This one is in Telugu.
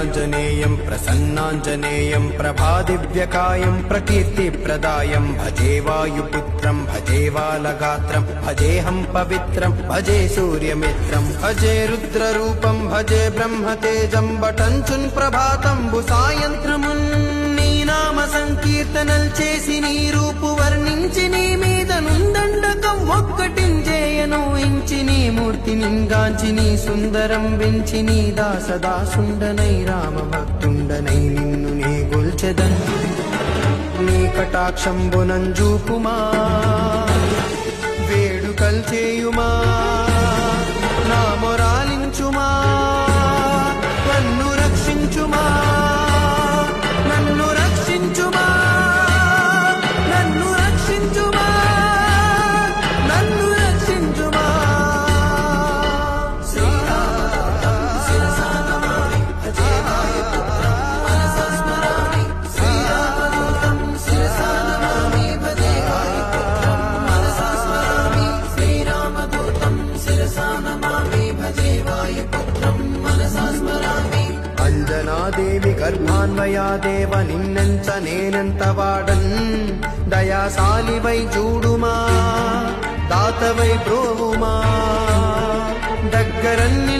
वीराञ्जनेयं प्रसन्नाञ्जनेयं प्रभादिव्यकायं प्रकीर्तिप्रदायं भजे वायुपुत्रं भजे वालगात्रं भजेऽहं पवित्रं भजे सूर्यमित्रं भजे रुद्ररूपं भजे ब्रह्मतेजं बटञ्चुन् ప్రభాతంబు సాయంత్రమున్ నీ నామ సంకీర్తనల్ చేసి నీ రూపు వర్ణించి నీ మీద నుందండకం ఒక్కటించేయను ఇంచి నీ మూర్తి నింగాంచి నీ సుందరం వెంచి నీ దాసదాసుండనై రామ భక్తుండనై నిన్ను నే గొల్చెదన్ నీ కటాక్షంబునంజూపుమా వేడుకల్ చేయుమా నా మొరాలించుమా నన్ను రక్షించుమా నన్ను రక్షించుమా నన్ను రక్షించుమా నన్ను రక్షించుమా అంజనాదేవి గర్భాన్వయా దేవ నిన్నెంత నేనెంత వాడన్ దయాశాలివై చూడుమా దాతవై బ్రోవుమా దగ్గరన్ని